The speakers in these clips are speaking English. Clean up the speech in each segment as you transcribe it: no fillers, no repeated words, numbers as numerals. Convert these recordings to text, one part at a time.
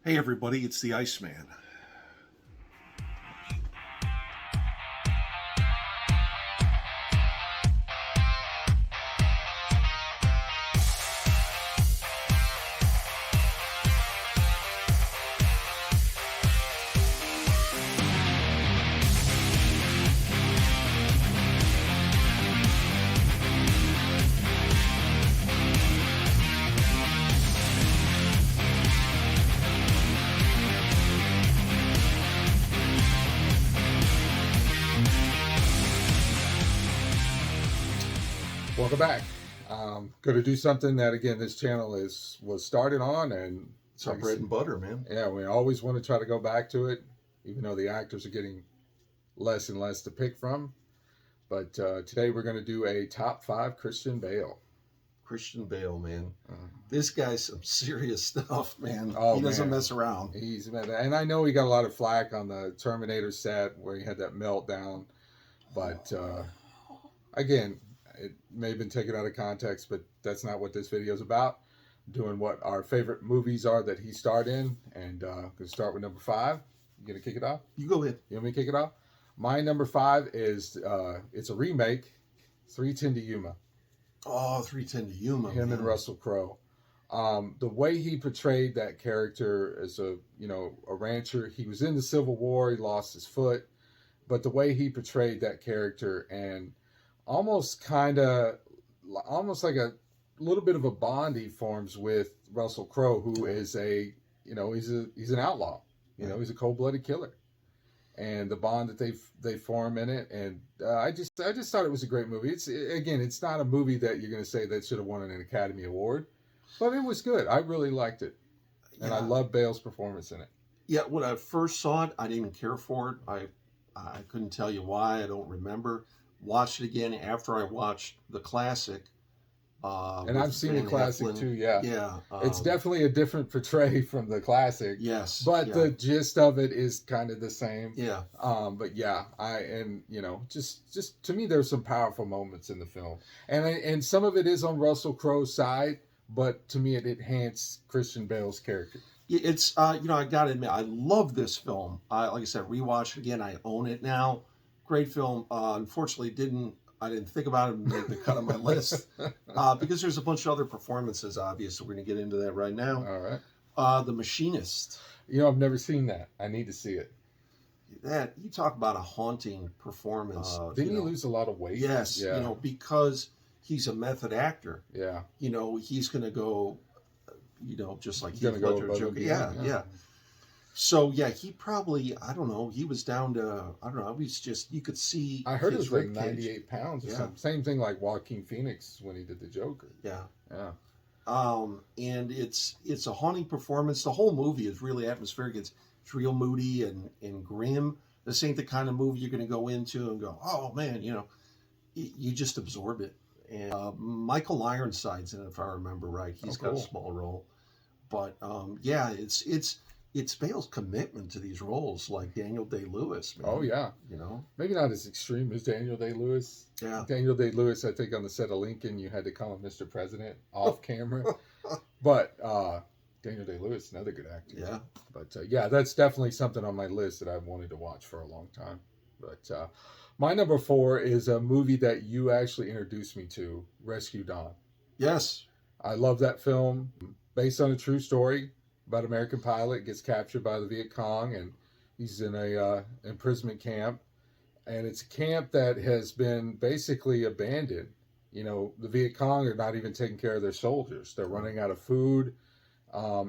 Hey everybody, it's the Iceman. Welcome back. Going to do something that, again, this channel was started on, and It's our bread and butter, man. yeah, we always want to try to go back to it, even though the actors are getting less and less to pick from. But today we're going to do a top 5 Christian Bale. Christian Bale, man. This guy's some serious stuff, man. Oh, he doesn't man. mess around. And I know he got a lot of flack on the Terminator set where he had that meltdown, but again, it may have been taken out of context, but that's not what this video is about. Doing what our favorite movies are that he starred in, and going to start with number 5. You gonna kick it off? You go ahead. You want me to kick it off? My number 5 is it's a remake, 3:10 to Yuma. Oh, 3:10 to Yuma. Him man. and Russell Crowe. The way he portrayed that character as a rancher, he was in the Civil War, he lost his foot, but the way he portrayed that character and almost like a little bit of a bond he forms with Russell Crowe, who is he's an outlaw, he's a cold-blooded killer, and the bond that they form in it, and I just thought it was a great movie. It's not a movie that you're going to say that should have won an Academy Award, but it was good. I really liked it, and I love Bale's performance in it. Yeah, when I first saw it, I didn't even care for it. I couldn't tell you why. I don't remember. Watched it again after I watched the classic. And I've seen the classic too. Yeah, yeah. It's definitely a different portray from the classic. Yes, but the gist of it is kind of the same. Yeah. But yeah, just to me, there's some powerful moments in the film, and some of it is on Russell Crowe's side, but to me, it enhanced Christian Bale's character. It's I gotta admit, I love this film. Like I said, rewatched it again. I own it now. Great film. Unfortunately, I didn't think about it and make the cut on my list because there's a bunch of other performances. Obviously, we're going to get into that right now. All right. The Machinist. I've never seen that. I need to see it. That you talk about a haunting performance. Didn't he lose a lot of weight? Yes. Yeah. Because he's a method actor. Yeah. He's going to go. Just like he's going to go Joker. Yeah. So yeah, he probably, I don't know, he was down to, I don't know, he's just, you could see. I heard it was like 98 pounds or something. Same thing like Joaquin Phoenix when he did the Joker. Yeah. Yeah. And it's a haunting performance. The whole movie is really atmospheric. It's real moody and grim. This ain't the kind of movie you're going to go into and go, oh man, you just absorb it. And Michael Ironside's in it, if I remember right. He's got a small role. But it's Bale's commitment to these roles, like Daniel Day-Lewis. Man. Oh yeah, maybe not as extreme as Daniel Day-Lewis. Yeah, Daniel Day-Lewis, I think on the set of Lincoln, you had to call him Mr. President off camera, but Daniel Day-Lewis, another good actor. Yeah, but that's definitely something on my list that I've wanted to watch for a long time. But my number 4 is a movie that you actually introduced me to, Rescue Dawn. Yes, I love that film, based on a true story. About an American pilot gets captured by the Viet Cong, and he's in a imprisonment camp, and it's a camp that has been basically abandoned. The Viet Cong are not even taking care of their soldiers. They're running out of food.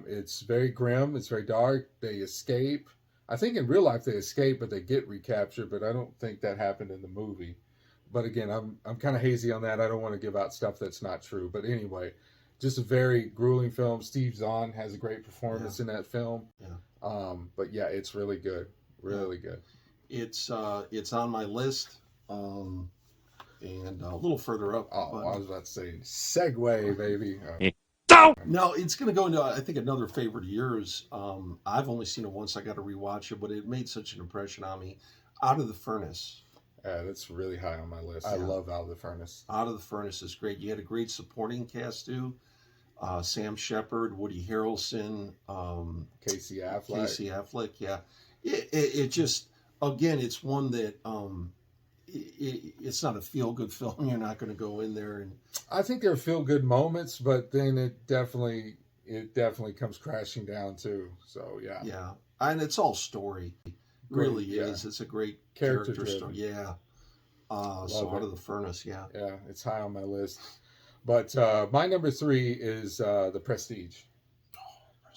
It's very grim. It's very dark. They escape. I think in real life they escape, but they get recaptured. But I don't think that happened in the movie. But again, I'm kind of hazy on that. I don't want to give out stuff that's not true. But anyway. Just a very grueling film. Steve Zahn has a great performance in that film. Yeah. But yeah, it's really good. Really good. It's on my list. And a little further up. Oh, I was about to say segue, baby. No, it's going to go into, I think, another favorite of yours. I've only seen it once. I got to rewatch it, but it made such an impression on me. Out of the Furnace. Yeah, that's really high on my list. I love Out of the Furnace. Out of the Furnace is great. You had a great supporting cast too. Sam Shepard, Woody Harrelson, Casey Affleck. Casey Affleck. Yeah, it just, again, it's one that it's not a feel good film. You're not going to go in there and. I think there are feel good moments, but then it definitely comes crashing down too. So yeah, Yeah, and it's all story. Really is. It's a great character story. Yeah. So Out of the Furnace. Yeah. Yeah, it's high on my list. But my number 3 is The Prestige.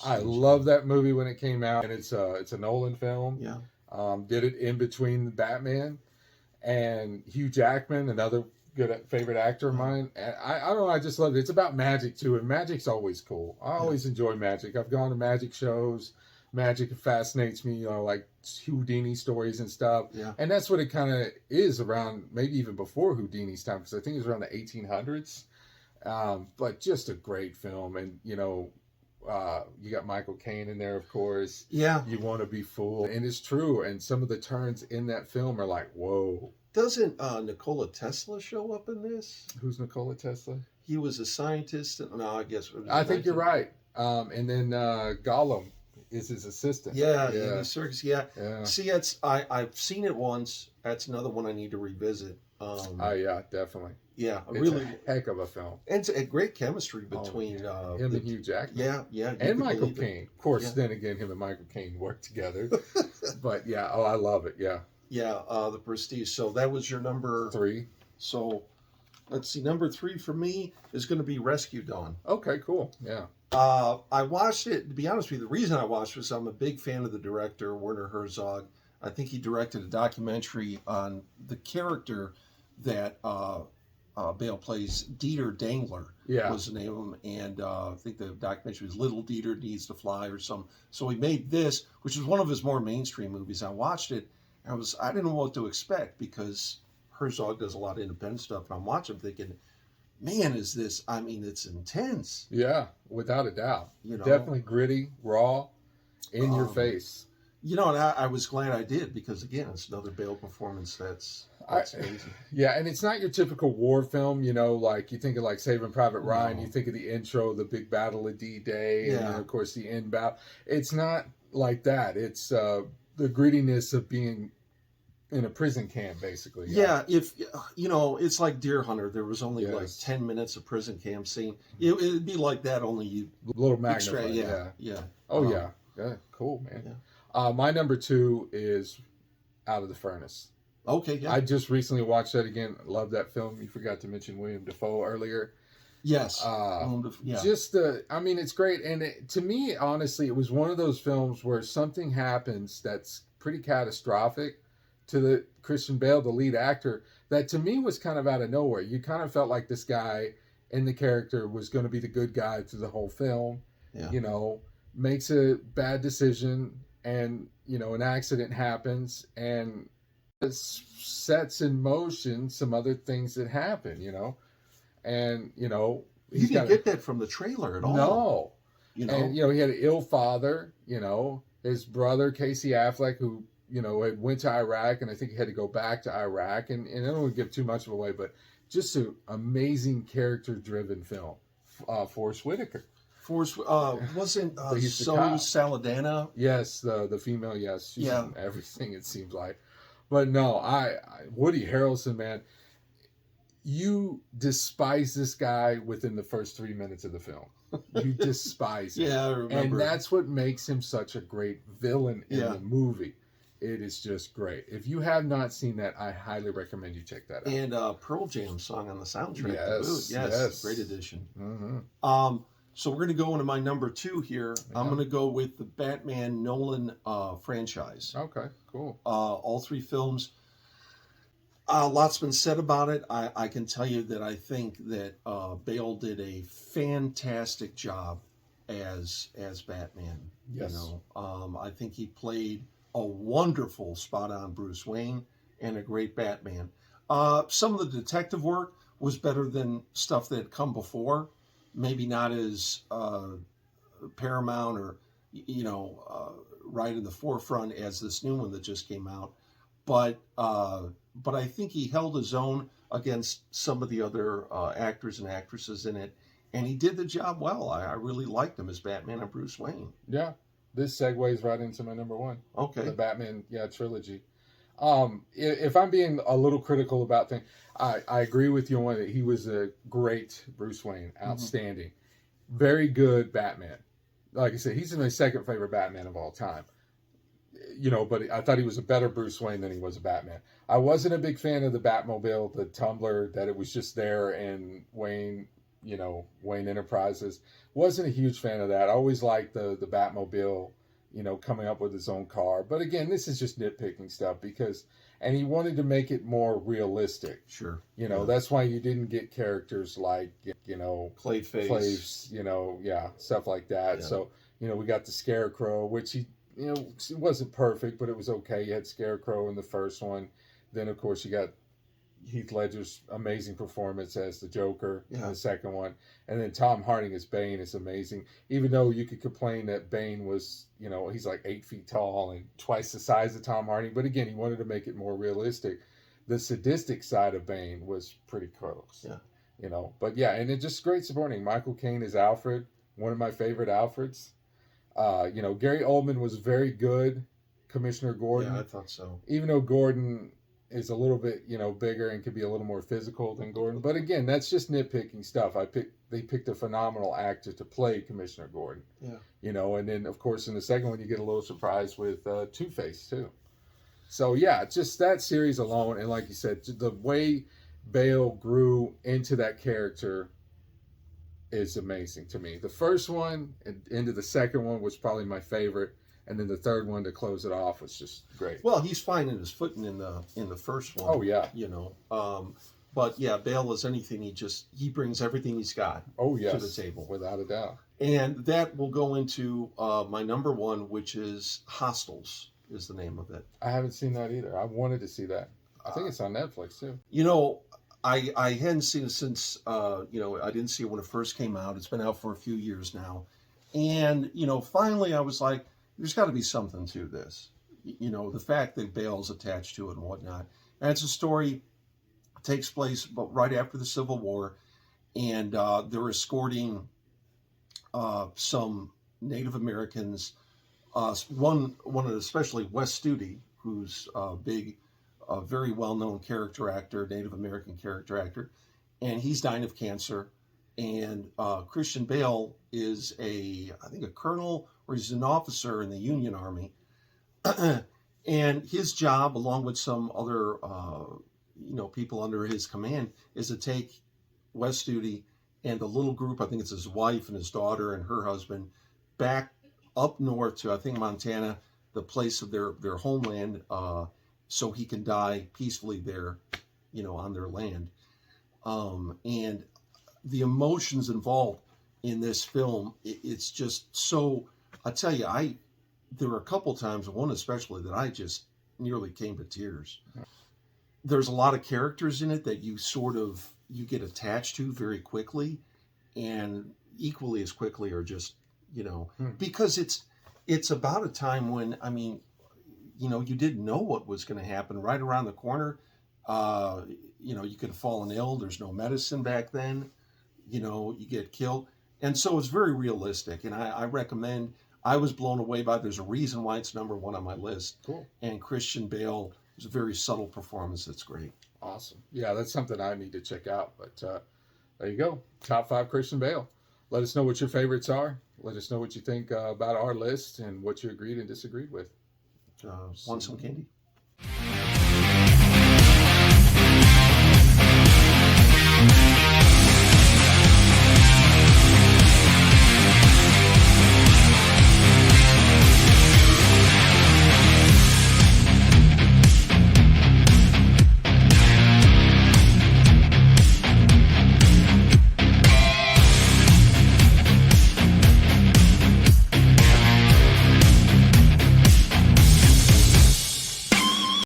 I love that movie when it came out, and it's a Nolan film. Yeah. Did it in between Batman and Hugh Jackman, another good favorite actor of mine. And I don't know, I just love it. It's about magic too, and magic's always cool. I always enjoy magic. I've gone to magic shows. Magic fascinates me, like Houdini stories and stuff. Yeah. And that's what it kind of is around, maybe even before Houdini's time, because I think it was around the 1800s. But just a great film. And, you got Michael Caine in there, of course. Yeah. You Want to Be Fooled. And it's true. And some of the turns in that film are like, whoa. Doesn't Nikola Tesla show up in this? Who's Nikola Tesla? He was a scientist. No, I guess. I think you're right. And then Gollum is his assistant. Yeah. Andy Serkis. Yeah. Yeah. See, I've seen it once. That's another one I need to revisit. Yeah, definitely. Yeah, it's really a heck of a film. And it's a great chemistry between him and Hugh Jackman. Yeah. And Michael Caine. Of course, then again, him and Michael Caine work together. But yeah, I love it. Yeah. Yeah, The Prestige. So that was your number 3. So let's see. Number 3 for me is going to be Rescue Dawn. Okay, cool. Yeah. I watched it, to be honest with you, the reason I watched it was I'm a big fan of the director, Werner Herzog. I think he directed a documentary on the character that Bale plays, Dieter Dangler was the name of him. And I think the documentary was Little Dieter Needs to Fly or something. So he made this, which was one of his more mainstream movies. I watched it, and I didn't know what to expect because Herzog does a lot of independent stuff. And I'm watching thinking, man, is this, it's intense. Yeah, without a doubt. Definitely gritty, raw, in your face. And I was glad I did because, again, it's another Bale performance that's amazing. Yeah, and it's not your typical war film, like you think of like Saving Private Ryan, you think of the intro, the big battle of D-Day, and then, of course, the end battle. It's not like that. It's the grittiness of being in a prison camp, basically. Yeah, if it's like Deer Hunter. There was only like 10 minutes of prison camp scene. It'd be like that, only you a little magnified. Yeah. Oh yeah, cool, man. Yeah. My number 2 is Out of the Furnace. Okay, yeah. I just recently watched that again. Love that film. You forgot to mention William Dafoe earlier. Yes. Just it's great. And to me, honestly, it was one of those films where something happens that's pretty catastrophic to the Christian Bale, the lead actor, that to me was kind of out of nowhere. You kind of felt like this guy and the character was going to be the good guy through the whole film. Yeah. Makes a bad decision, and an accident happens, and it sets in motion some other things that happen. And you didn't get that from the trailer at all. No. And he had an ill father. His brother Casey Affleck, who had went to Iraq, and I think he had to go back to Iraq. And I don't want to give too much away, but just an amazing character-driven film. Forrest Whitaker. Wasn't Zoe Saldana? Yes, the female. Yes, she's in everything, it seems like. But no, I Woody Harrelson, man, you despise this guy within the first 3 minutes of the film. You despise him. Yeah, I remember. And that's what makes him such a great villain in the movie. It is just great. If you have not seen that, I highly recommend you check that out. And Pearl Jam song on the soundtrack. Yes. Great addition. Mm-hmm. So we're going to go into my number 2 here. Yeah. I'm going to go with the Batman Nolan franchise. Okay, cool. All 3 films. Lots been said about it. I can tell you that I think that Bale did a fantastic job as Batman. Yes. I think he played a wonderful spot-on Bruce Wayne and a great Batman. Some of the detective work was better than stuff that had come before. Maybe not as paramount or, right in the forefront as this new one that just came out. But I think he held his own against some of the other actors and actresses in it. and he did the job well. I really liked him as Batman and Bruce Wayne. Yeah, this segues right into my number one. Okay. The Batman, trilogy. If I'm being a little critical about things, I agree with you on that. He was a great Bruce Wayne, outstanding, very good Batman. Like I said, he's my second favorite Batman of all time. But I thought he was a better Bruce Wayne than he was a Batman. I wasn't a big fan of the Batmobile, the Tumbler, that it was just there and Wayne Enterprises. Wasn't a huge fan of that. I always liked the Batmobile, coming up with his own car. But again, this is just nitpicking stuff and he wanted to make it more realistic. Sure. That's why you didn't get characters like, Clayface, stuff like that. Yeah. So, we got the Scarecrow, which it wasn't perfect, but it was okay. You had Scarecrow in the first one. Then, of course, you got Heath Ledger's amazing performance as the Joker in the second one. And then Tom Hardy as Bane is amazing. Even though you could complain that Bane was, he's like 8 feet tall and twice the size of Tom Hardy. But again, he wanted to make it more realistic. The sadistic side of Bane was pretty close. Yeah. But yeah, and it's just great supporting. Michael Caine as Alfred, one of my favorite Alfreds. Gary Oldman was very good Commissioner Gordon. Yeah, I thought so. Even though Gordon is a little bit, bigger and could be a little more physical than Gordon. But again, that's just nitpicking stuff. They picked a phenomenal actor to play Commissioner Gordon. Yeah. And then, of course, in the second one, you get a little surprise with Two-Face, too. So, yeah, just that series alone. And like you said, the way Bale grew into that character is amazing to me. The first one and into the second one was probably my favorite. And then the third one to close it off was just great. Well, he's finding his footing in the first one. Oh yeah. But yeah, Bale is anything. He brings everything he's got. Oh yes. To the table, without a doubt. And that will go into my number one, which is Hostels, is the name of it. I haven't seen that either. I wanted to see that. I think it's on Netflix too. I hadn't seen it since I didn't see it when it first came out. It's been out for a few years now, and finally I was like, there's got to be something to this. The fact that Bale's attached to it and whatnot. And it's a story that takes place right after the Civil War, and they're escorting some Native Americans. One especially Wes Studi, who's a very well-known character actor, Native American character actor, and he's dying of cancer. And Christian Bale is I think a colonel, or he's an officer in the Union Army. And his job, along with some other, people under his command, is to take Wes Studi and the little group, I think it's his wife and his daughter and her husband, back up north to, I think, Montana, the place of their homeland, so he can die peacefully there, on their land. And the emotions involved in this film, it's just so, I tell you, there were a couple times, one especially, that I just nearly came to tears. There's a lot of characters in it that you get attached to very quickly, and equally as quickly are just, because it's about a time when, you didn't know what was going to happen right around the corner. You could have fallen ill. There's no medicine back then. You get killed. And so it's very realistic. And I recommend, I was blown away by it. There's a reason why it's number one on my list. Cool. And Christian Bale is a very subtle performance that's great. Awesome. Yeah, that's something I need to check out. But there you go. Top 5 Christian Bale. Let us know what your favorites are. Let us know what you think about our list and what you agreed and disagreed with. Want some candy?